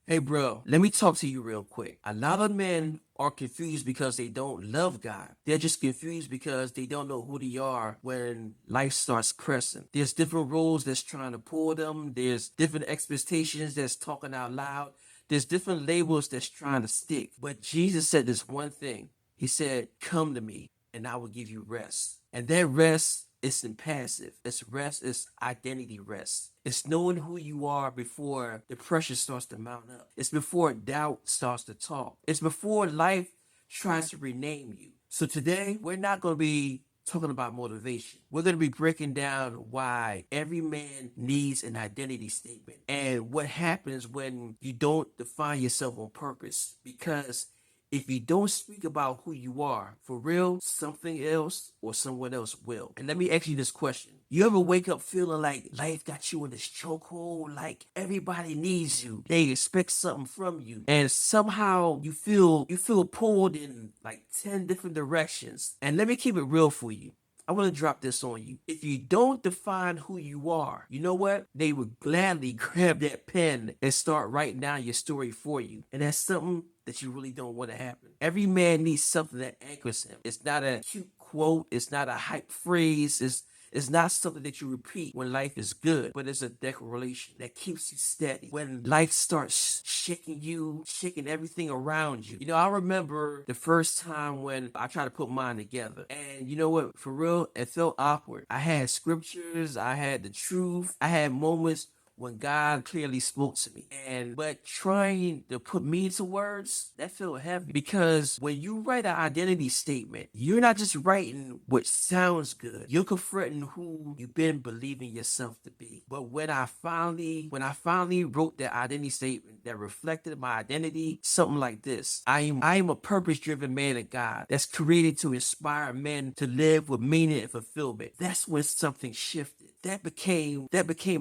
Hey, bro, let me talk to you real quick. A lot of men are confused because they don't love God. They're just confused because they don't know who they are when life starts pressing. There's different roles that's trying to pull them, there's different expectations that's talking out loud, there's different labels that's trying to stick. But Jesus said this one thing. He said, "Come to me, and I will give you rest." And that rest isn't passive. It's rest, it's identity rest. It's knowing who you are before the pressure starts to mount up. It's before doubt starts to talk. It's before life tries to rename you. So today, we're not going to be talking about motivation. We're going to be breaking down why every man needs an identity statement and what happens when you don't define yourself on purpose. Because if you don't speak about who you are, for real, something else or someone else will. And let me ask you this question. You ever wake up feeling like life got you in this chokehold? Like everybody needs you. They expect something from you. And somehow you feel pulled in like 10 different directions. And let me keep it real for you. I want to drop this on you. If you don't define who you are, you know what? They would gladly grab that pen and start writing down your story for you. And that's something that you really don't want to happen. Every man needs something that anchors him. It's not a cute quote, it's not a hype phrase, it's not something that you repeat when life is good, but it's a declaration that keeps you steady. When life starts shaking you, shaking everything around you. You know, I remember the first time when I tried to put mine together. And you know what? For real, it felt awkward. I had scriptures, I had the truth, I had moments when God clearly spoke to me. And but trying to put me into words, that felt heavy. Because when you write an identity statement, you're not just writing what sounds good. You're confronting who you've been believing yourself to be. But when I finally wrote that identity statement that reflected my identity, something like this. I am a purpose-driven man of God that's created to inspire men to live with meaning and fulfillment. That's when something shifted. That became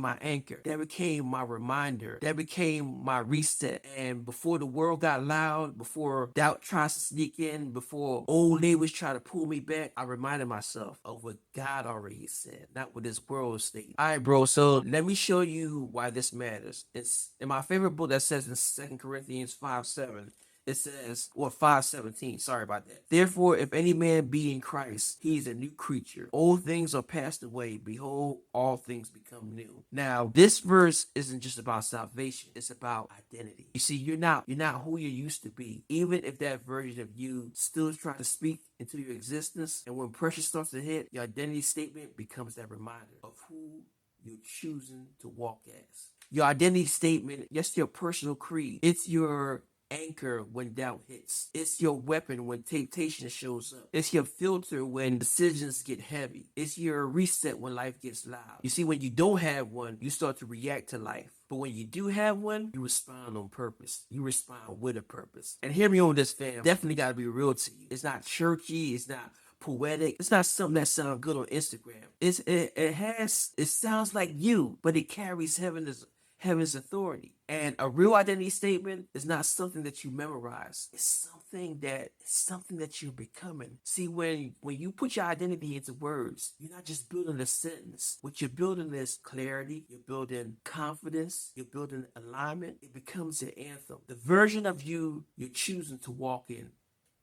my anchor. That became my reminder. That became my reset. And before the world got loud, before doubt tries to sneak in, before old neighbors try to pull me back, I reminded myself of what God already said, not what this world is stating. All right, bro. So let me show you why this matters. It's in my favorite book that says in 2 Corinthians 5:7. It says, or 5:17, sorry about that. Therefore, if any man be in Christ, he is a new creature. Old things are passed away. Behold, all things become new. Now, this verse isn't just about salvation, it's about identity. You see, you're not who you used to be. Even if that version of you still is trying to speak into your existence, and when pressure starts to hit, your identity statement becomes that reminder of who you're choosing to walk as. Your identity statement, yes, your personal creed. It's your anchor when doubt hits. It's your weapon when temptation shows up. It's your filter when decisions get heavy. It's your reset when life gets loud. You see, when you don't have one, you start to react to life. But when you do have one, you respond on purpose. You respond with a purpose. And hear me on this, fam. Definitely got to be real to you. It's not churchy. It's not poetic. It's not something that sounds good on Instagram. It sounds like you, but it carries heaven's authority. And a real identity statement is not something that you memorize. It's something that you're becoming. See, when you put your identity into words, you're not just building a sentence. What you're building is clarity, you're building confidence, you're building alignment. It becomes your anthem. The version of you you're choosing to walk in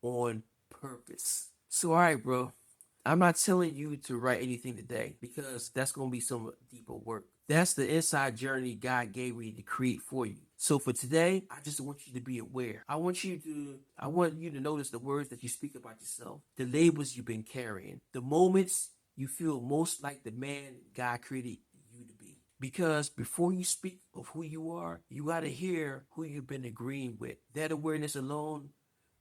on purpose. So all right, bro. I'm not telling you to write anything today because that's going to be some deeper work. That's the inside journey God gave me to create for you. So for today, I just want you to be aware. I want you to notice the words that you speak about yourself, the labels you've been carrying, the moments you feel most like the man God created you to be. Because before you speak of who you are, you got to hear who you've been agreeing with. That awareness alone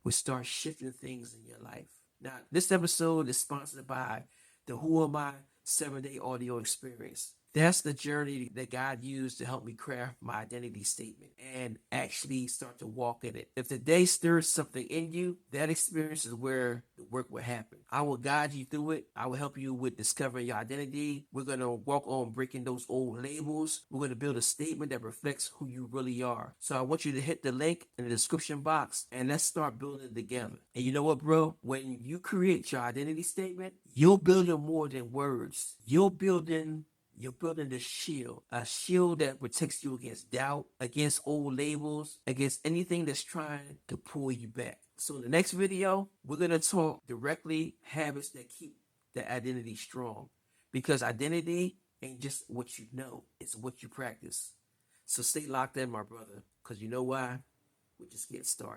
will start shifting things in your life. Now, this episode is sponsored by the Who Am I 7-day audio experience. That's the journey that God used to help me craft my identity statement and actually start to walk in it. If the day stirs something in you, that experience is where the work will happen. I will guide you through it. I will help you with discovering your identity. We're going to work on breaking those old labels. We're going to build a statement that reflects who you really are. So I want you to hit the link in the description box and let's start building it together. And you know what, bro? When you create your identity statement, you're building more than words. You're building You're building this shield, a shield that protects you against doubt, against old labels, against anything that's trying to pull you back. So in the next video, we're going to talk directly habits that keep the identity strong. Because identity ain't just what you know, it's what you practice. So stay locked in, my brother, because you know why? We're just getting started.